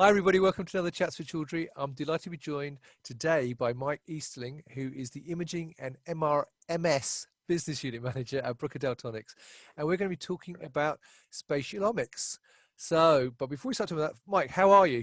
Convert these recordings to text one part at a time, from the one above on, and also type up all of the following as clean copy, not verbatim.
Hi everybody, welcome to another Chats with Chaudhry. I'm delighted to be joined today by Mike Easterling, who is the Imaging and MRMS Business Unit Manager at Bruker Daltonics. And we're going to be talking about spatialomics. But before we start talking about that, Mike, how are you?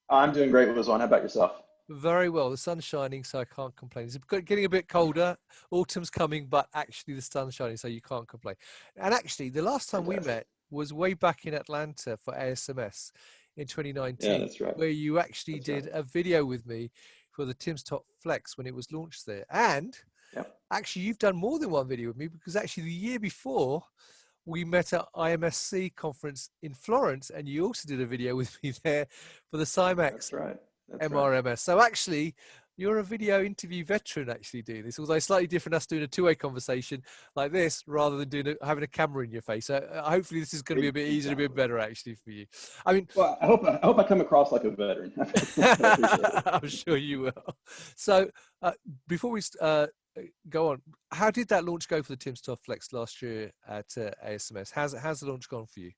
I'm doing great, Lizwan. How about yourself? Very well. The sun's shining, so I can't complain. It's getting a bit colder. Autumn's coming, but actually the sun's shining, so you can't complain. And actually, the last time we met was way back in Atlanta for ASMS in Yeah, 2019, that's right. where you actually That's right. did a video with me for the Tim's Top Flex when it was launched there. And Yep. actually, you've done more than one video with me, because actually the year before we met at IMSC conference in Florence, and you also did a video with me there for the That's CIMAX right. That's right. MRMS. So actually, you're a video interview veteran actually doing this, although slightly different us doing a two-way conversation like this rather than having a camera in your face. So hopefully this is going to be a bit easier, a bit Exactly. better actually for you. I mean, Well, I hope I come across like a veteran. I appreciate it. I'm sure you will. So before we go on, how did that launch go for the Tim's Top Flex last year at ASMS? How's the launch gone for you?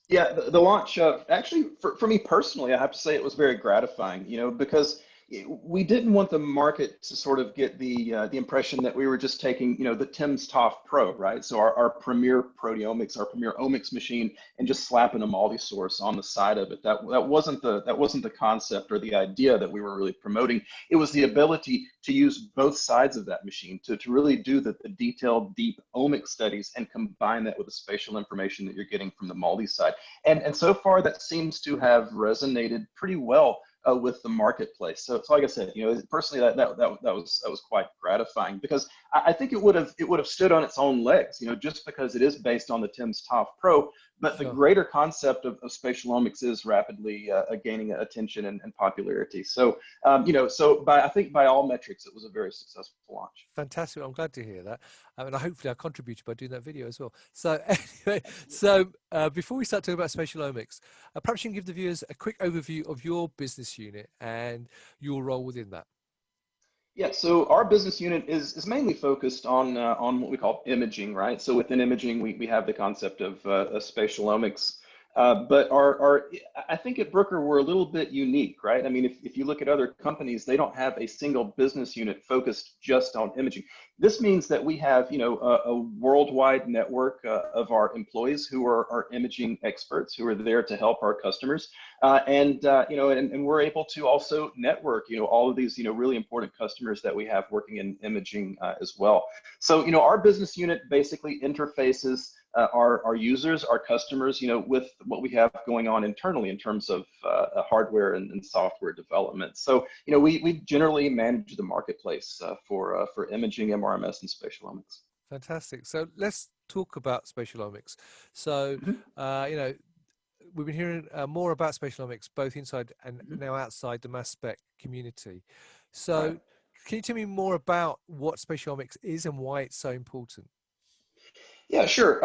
Yeah, the launch, actually, for me personally, I have to say it was very gratifying, because we didn't want the market to sort of get the impression that we were just taking, the timsTOF Pro, right? So our premier proteomics, our premier omics machine, and just slapping a multi-source on the side of it. That wasn't the concept or the idea that we were really promoting. It was the ability to use both sides of that machine to really do the detailed, deep omic studies and combine that with the spatial information that you're getting from the multi side. And so far, that seems to have resonated pretty well with the marketplace. So like I said, personally, that was quite gratifying, because I think it would have stood on its own legs, just because it is based on the timsTOF Pro. But the Sure. greater concept of spatialomics is rapidly gaining attention and popularity. So I think by all metrics, it was a very successful launch. Fantastic. I'm glad to hear that. I mean, hopefully I contributed by doing that video as well. So anyway, so before we start talking about spatialomics, perhaps you can give the viewers a quick overview of your business unit and your role within that. Yeah, so our business unit is mainly focused on what we call imaging, right? So within imaging, we have the concept of spatialomics, but I think at Bruker we're a little bit unique, right? I mean, if you look at other companies, they don't have a single business unit focused just on imaging. This means that we have, a worldwide network of our employees who are imaging experts who are there to help our customers. And we're able to also network, all of these, really important customers that we have working in imaging as well. So, our business unit basically interfaces our users, our customers, with what we have going on internally in terms of hardware and software development. So, we generally manage the marketplace for imaging, MRMS, and spatialomics. Fantastic. So let's talk about spatialomics. So, Mhm. we've been hearing more about spatialomics, both inside and Mhm. now outside the mass spec community. Right. So can you tell me more about what spatialomics is and why it's so important? Yeah, sure.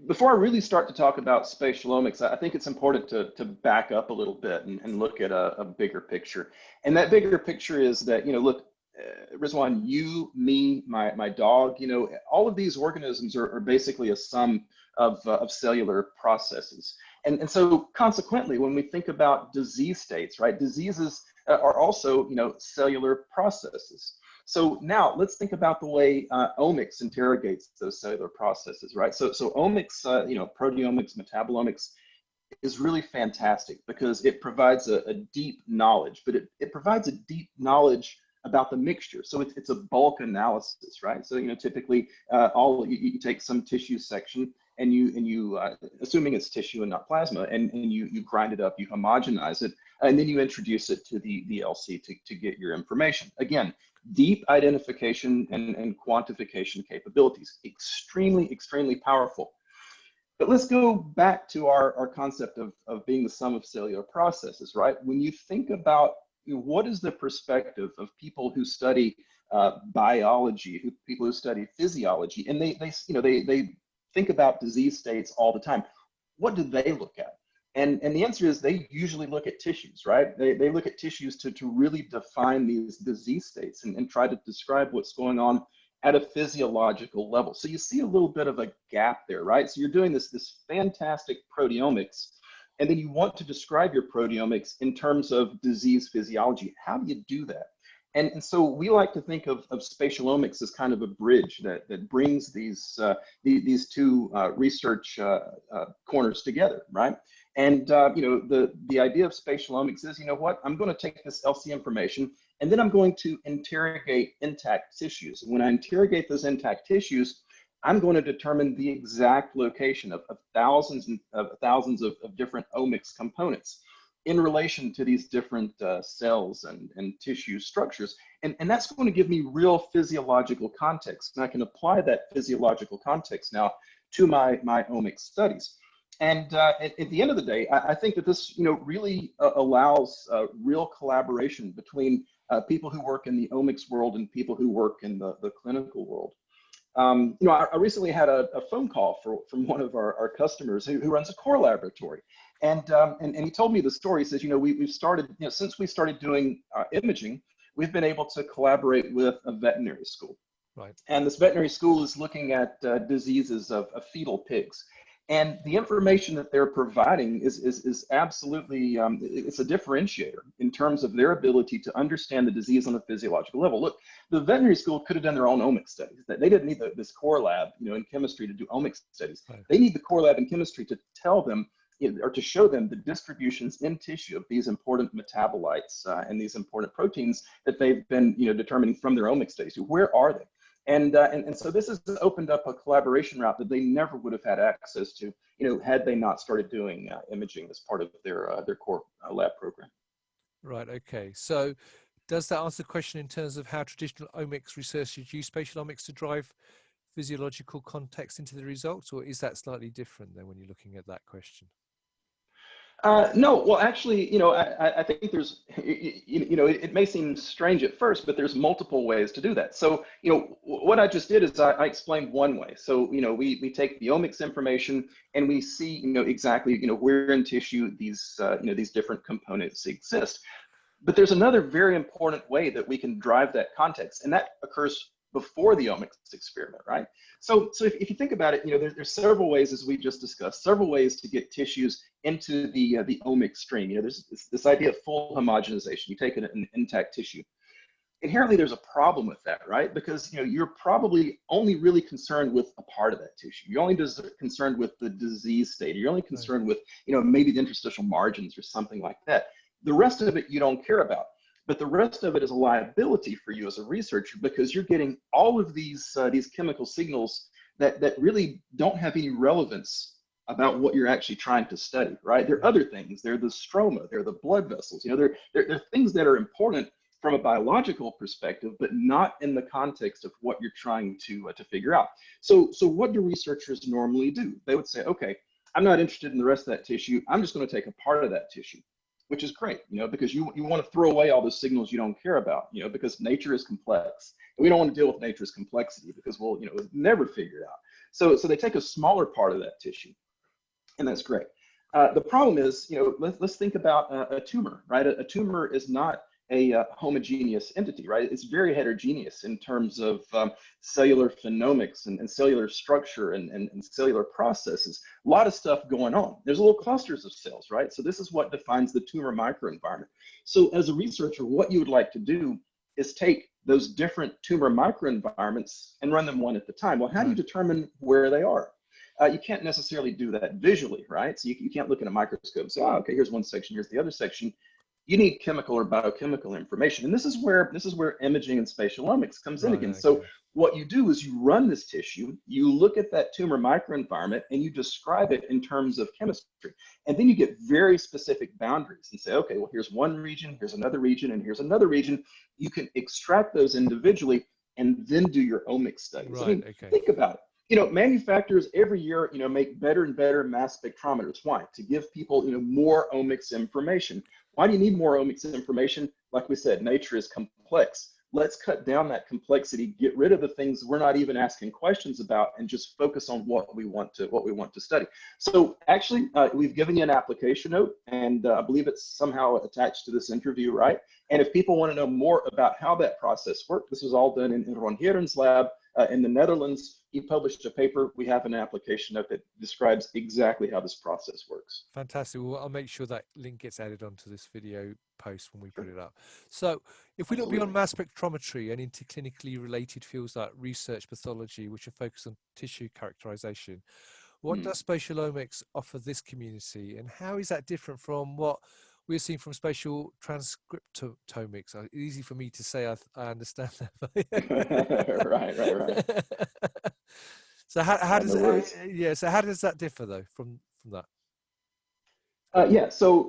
Before I really start to talk about spatialomics, I think it's important to back up a little bit and look at a bigger picture. And that bigger picture is that, look, Rizwan, you, me, my dog, all of these organisms are basically a sum of cellular processes. And so consequently, when we think about disease states, right, diseases are also, cellular processes. So now let's think about the way omics interrogates those cellular processes, right? So omics, proteomics, metabolomics is really fantastic because it provides a deep knowledge, but it provides a deep knowledge about the mixture. So it's a bulk analysis, right? So typically you take some tissue section and you assuming it's tissue and not plasma, and you grind it up, you homogenize it, and then you introduce it to the LC to get your information. Again, deep identification and quantification capabilities, extremely powerful. But let's go back to our concept of being the sum of cellular processes, right? When you think about what is the perspective of people who study biology, people who study physiology, and they think about disease states all the time. What do they look at? And the answer is they usually look at tissues, right? They look at tissues to really define these disease states and try to describe what's going on at a physiological level. So you see a little bit of a gap there, right? So you're doing this fantastic proteomics, and then you want to describe your proteomics in terms of disease physiology. How do you do that? And so we like to think of spatialomics as kind of a bridge that brings these two research corners together, right? And the idea of spatialomics is, you know what, I'm going to take this LC information and then I'm going to interrogate intact tissues. And when I interrogate those intact tissues, I'm going to determine the exact location of thousands of different omics components in relation to these different cells and tissue structures. And that's going to give me real physiological context. And I can apply that physiological context now to my omics studies. And at the end of the day, I think that this really allows real collaboration between people who work in the omics world and people who work in the clinical world. I recently had a phone call from one of our customers who runs a core laboratory. And he told me the story. He says, we've started, since we started doing imaging, we've been able to collaborate with a veterinary school. Right. And this veterinary school is looking at diseases of fetal pigs. And the information that they're providing is absolutely, it's a differentiator in terms of their ability to understand the disease on a physiological level. Look, the veterinary school could have done their own omics studies. They didn't need this core lab, in chemistry to do omics studies. Right. They need the core lab in chemistry to tell them, or to show them the distributions in tissue of these important metabolites and these important proteins that they've been, determining from their omics studies. Where are they? And so this has opened up a collaboration route that they never would have had access to, had they not started doing imaging as part of their core lab program. Right. Okay. So does that answer the question in terms of how traditional omics researchers use spatialomics to drive physiological context into the results, or is that slightly different than when you're looking at that question? No, well, actually, I think there's, it may seem strange at first, but there's multiple ways to do that. So, what I just did is I explained one way. So, we take the omics information and we see, exactly, where in tissue these, these different components exist. But there's another very important way that we can drive that context, and that occurs before the omics experiment, right? So if you think about it, there's several ways, as we just discussed, several ways to get tissues into the omics stream. There's this idea of full homogenization. You take an intact tissue. Inherently, there's a problem with that, right? Because you're probably only really concerned with a part of that tissue. You're only concerned with the disease state. You're only concerned with maybe the interstitial margins or something like that. The rest of it you don't care about. But the rest of it is a liability for you as a researcher, because you're getting all of these chemical signals that really don't have any relevance about what you're actually trying to study, right? There are other things. They're the stroma, they're the blood vessels. They're things that are important from a biological perspective, but not in the context of what you're trying to figure out. So what do researchers normally do? They would say, okay, I'm not interested in the rest of that tissue. I'm just going to take a part of that tissue, which is great, because you want to throw away all those signals you don't care about, because nature is complex. And we don't want to deal with nature's complexity because we'll never figure it out. So they take a smaller part of that tissue, and that's great. The problem is, let's think about a tumor, right? A tumor is not a homogeneous entity, right? It's very heterogeneous in terms of cellular phenomics and cellular structure and cellular processes. A lot of stuff going on. There's little clusters of cells, right? So this is what defines the tumor microenvironment. So as a researcher, what you would like to do is take those different tumor microenvironments and run them one at a time. Well, how do you determine where they are? You can't necessarily do that visually, right? So you can't look at a microscope and say, oh, okay, here's one section, here's the other section. You need chemical or biochemical information. And this is where imaging and spatialomics comes in again. Okay. So what you do is you run this tissue, you look at that tumor microenvironment, and you describe it in terms of chemistry. And then you get very specific boundaries and say, okay, well, here's one region, here's another region, and here's another region. You can extract those individually and then do your omics studies. Right, I mean, okay. Think about it. Manufacturers every year, make better and better mass spectrometers. Why? To give people, more omics information. Why do you need more omics information? Like we said, nature is complex. Let's cut down that complexity, get rid of the things we're not even asking questions about, and just focus on what we want to study. So actually, we've given you an application note, and I believe it's somehow attached to this interview, right? And if people want to know more about how that process worked, this was all done in Ron Heeren's lab in the Netherlands. He published a paper. We have an application note that describes exactly how this process works. Fantastic. Well, I'll make sure that link gets added onto this video post when we put Sure. it up. So if we look beyond Absolutely. mass spectrometry and into clinically related fields like research pathology, which are focused on tissue characterization, what does spatialomics offer this community, and how is that different from what we're seeing from spatial transcriptomics? Easy for me to say, I understand that. Right. So how Yeah, does no worries. yeah, so how does that differ though from that? Yeah, so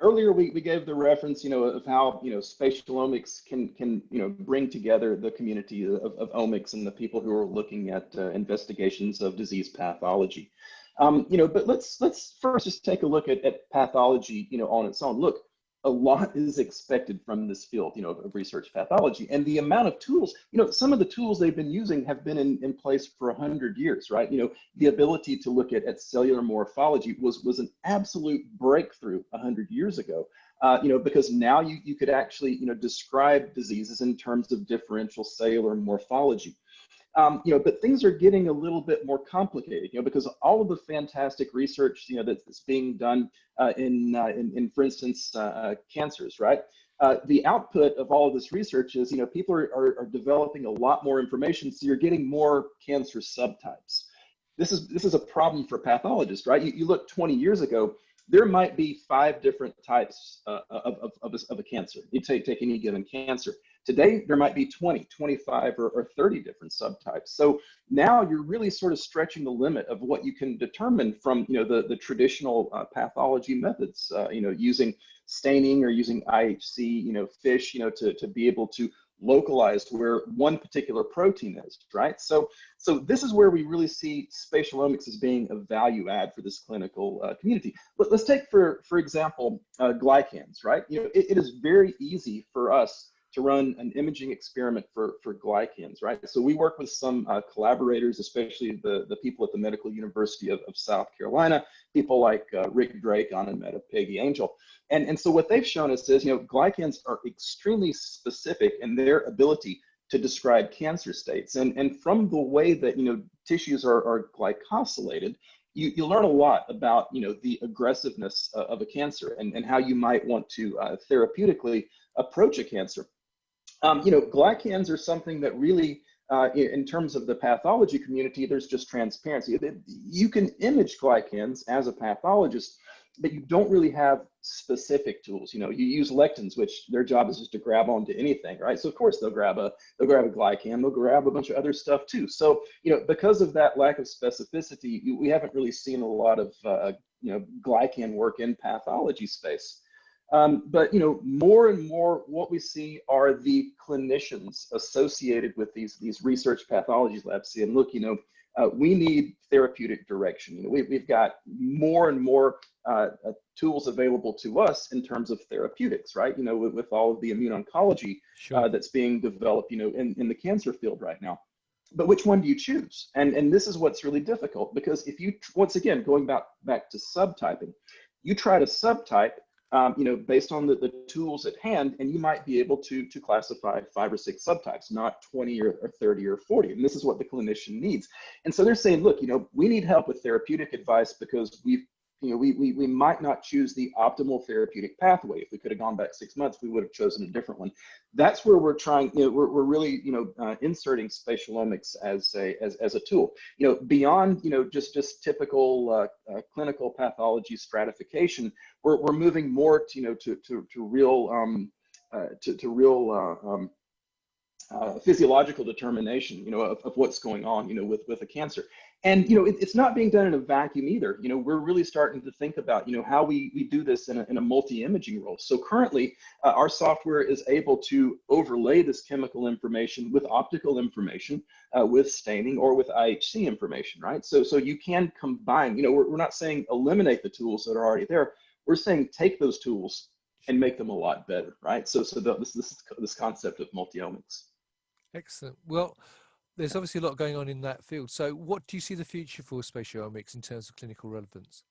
earlier we gave the reference, of how, spatialomics can, bring together the community of omics and the people who are looking at investigations of disease pathology. But let's first just take a look at pathology, on its own. Look, a lot is expected from this field, of research pathology, and the amount of tools, some of the tools they've been using have been in place for 100 years, right? The ability to look at cellular morphology was an absolute breakthrough 100 years ago, because now you could actually, describe diseases in terms of differential cellular morphology. But things are getting a little bit more complicated, because all of the fantastic research, that's being done in for instance, cancers, right? The output of all of this research is, people are developing a lot more information, so you're getting more cancer subtypes. This is a problem for pathologists, right? You look 20 years ago, there might be 5 different types of a cancer. You take any given cancer. Today, there might be 20, 25, or 30 different subtypes. So now you're really sort of stretching the limit of what you can determine from, the traditional pathology methods, using staining or using IHC, FISH, to be able to localize where one particular protein is, right? So this is where we really see spatialomics as being a value add for this clinical community. But let's take, for example, glycans, right? It is very easy for us to run an imaging experiment for glycans, right? So we work with some collaborators, especially the people at the Medical University of South Carolina, people like Rick Drake, Anna Mehta, Peggy Angel. And so what they've shown us is, glycans are extremely specific in their ability to describe cancer states. And from the way that, tissues are glycosylated, you learn a lot about, the aggressiveness of a cancer and how you might want to therapeutically approach a cancer. Glycans are something that really, in terms of the pathology community, there's just transparency. You can image glycans as a pathologist, but you don't really have specific tools. You use lectins, which their job is just to grab onto anything, right? So of course they'll grab a glycan, they'll grab a bunch of other stuff too. So, because of that lack of specificity, we haven't really seen a lot of, glycan work in pathology space. But more and more what we see are the clinicians associated with these research pathology labs saying, look, we need therapeutic direction. We've got more and more tools available to us in terms of therapeutics, right? With all of the immune oncology that's being developed, in the cancer field right now. But which one do you choose? And this is what's really difficult, because if you, once again, going back to subtyping, you try to subtype, based on the tools at hand, and you might be able to classify 5 or 6 subtypes, not 20 or 30 or 40. And this is what the clinician needs. And so they're saying, look, we need help with therapeutic advice because we might not choose the optimal therapeutic pathway. If we could have gone back 6 months, we would have chosen a different one. That's where we're trying, we're really, inserting spatialomics as a tool, beyond, just typical clinical pathology stratification. We're moving more to real physiological determination, of what's going on, with a cancer. And, it's not being done in a vacuum either. We're really starting to think about, how we do this in a multi-imaging role. So currently, our software is able to overlay this chemical information with optical information, with staining or with IHC information, right? So you can combine, we're not saying eliminate the tools that are already there. We're saying take those tools and make them a lot better, right? So this concept of multi-omics. Excellent. Well, there's obviously a lot going on in that field. So what do you see the future for spatialomics in terms of clinical relevance?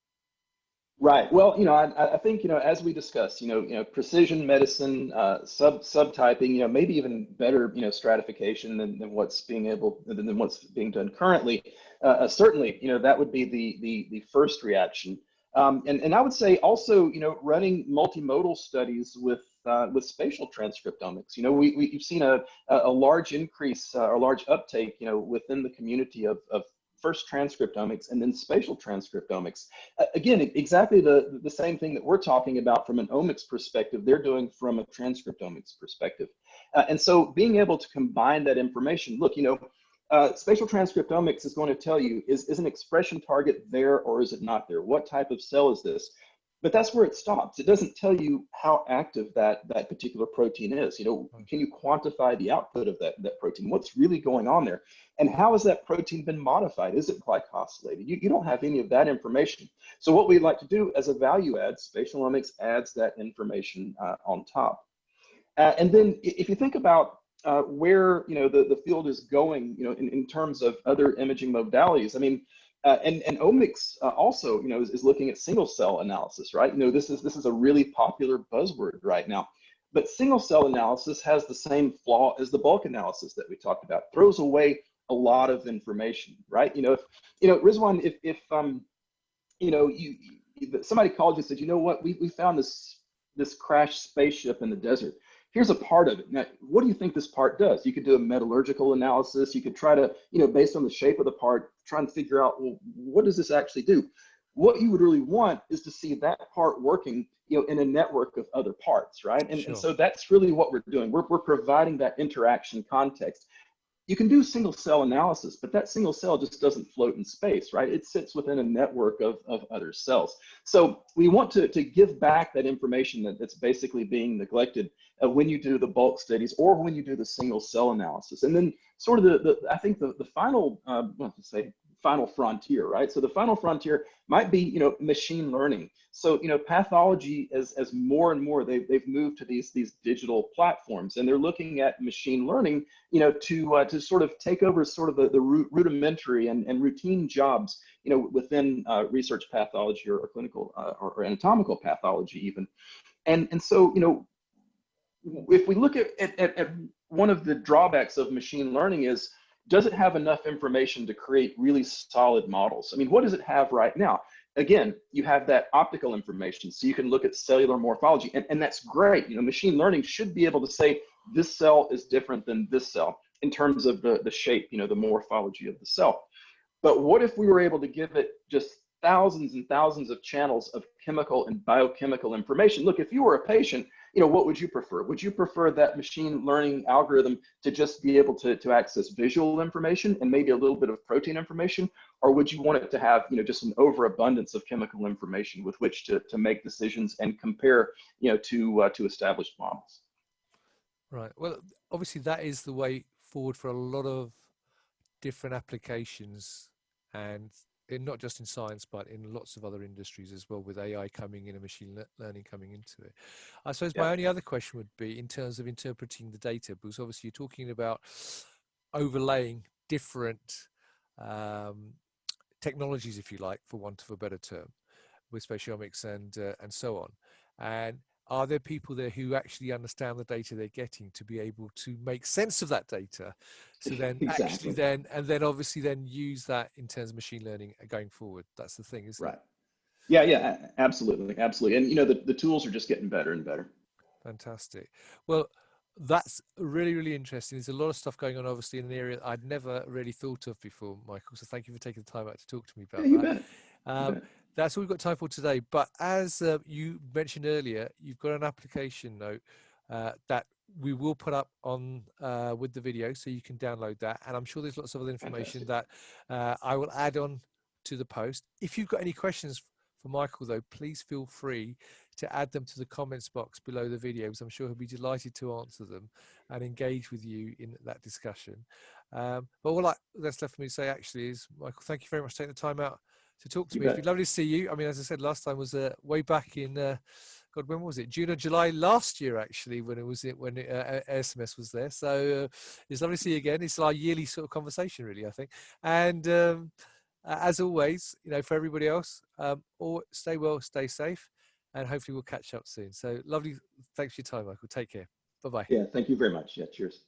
Right. Well, I think, as we discussed, precision medicine, subtyping, maybe even better, stratification than what's being done currently. Certainly, that would be the first reaction. And I would say also, running multimodal studies with spatial transcriptomics. We've seen a large increase or large uptake, within the community of first transcriptomics and then spatial transcriptomics. Again, exactly the same thing that we're talking about from an omics perspective, they're doing from a transcriptomics perspective. And so being able to combine that information, look, spatial transcriptomics is going to tell you, is an expression target there or is it not there? What type of cell is this? But that's where it stops. It doesn't tell you how active that particular protein is. Can you quantify the output of that protein? What's really going on there? And how has that protein been modified? Is it glycosylated? You don't have any of that information. So what we'd like to do as a value add, Spatialomics adds that information on top. And then if you think about where the field is going, in terms of other imaging modalities, I mean, and omics also, is looking at single cell analysis, right? This is a really popular buzzword right now. But single cell analysis has the same flaw as the bulk analysis that we talked about. Throws away a lot of information, right? Rizwan, if somebody called you and said, you know what, we found this crashed spaceship in the desert. Here's a part of it. Now, what do you think this part does? You could do a metallurgical analysis. You could try to, based on the shape of the part, try and figure out, well, what does this actually do? What you would really want is to see that part working, in a network of other parts, right? And so that's really what we're doing. We're providing that interaction context. You can do single cell analysis, but that single cell just doesn't float in space, right? It sits within a network of other cells. So we want to give back that information that's basically being neglected when you do the bulk studies or when you do the single cell analysis. And then sort of I think the final, final frontier, right? So the final frontier might be, machine learning. So, pathology as more and more, they've moved to these digital platforms, and they're looking at machine learning, to sort of take over sort of the rudimentary and routine jobs, within research pathology or clinical or anatomical pathology even. And so, if we look at one of the drawbacks of machine learning is, does it have enough information to create really solid models? I mean, what does it have right now? Again, you have that optical information, so you can look at cellular morphology, and that's great. Machine learning should be able to say this cell is different than this cell in terms of the shape, the morphology of the cell. But what if we were able to give it just thousands and thousands of channels of chemical and biochemical information? Look, if you were a patient, what would you prefer? Would you prefer that machine learning algorithm to just be able to access visual information and maybe a little bit of protein information? Or would you want it to have, just an overabundance of chemical information with which to make decisions and compare, to established models? Right. Well, obviously that is the way forward for a lot of different applications, and not just in science, but in lots of other industries as well, with AI coming in and machine learning coming into it. I suppose my only other question would be in terms of interpreting the data, because obviously you're talking about overlaying different technologies, if you like, for want of a better term, with spatialomics and so on. And are there people there who actually understand the data they're getting to be able to make sense of that data? So then Exactly. then obviously then use that in terms of machine learning going forward. That's the thing, isn't it? Yeah, absolutely. And the tools are just getting better and better. Fantastic. Well, that's really, really interesting. There's a lot of stuff going on, obviously, in an area I'd never really thought of before, Michael. So thank you for taking the time out to talk to me about Yeah, you that. bet. You bet. That's all we've got time for today. But as you mentioned earlier, you've got an application note that we will put up on with the video, so you can download that. And I'm sure there's lots of other information Fantastic. that I will add on to the post. If you've got any questions for Michael, though, please feel free to add them to the comments box below the video, because I'm sure he'll be delighted to answer them and engage with you in that discussion. But all that's left for me to say actually is, Michael, thank you very much for taking the time out to talk to me. It's been lovely to see you. I mean, as I said, last time was way back in, God, when was it? June or July last year, actually, when SMS was there. So it's lovely to see you again. It's our yearly sort of conversation, really, I think. And As always, for everybody else, or stay well, stay safe, and hopefully we'll catch up soon. So lovely. Thanks for your time, Michael. Take care. Bye-bye. Yeah, thank you very much. Yeah, cheers.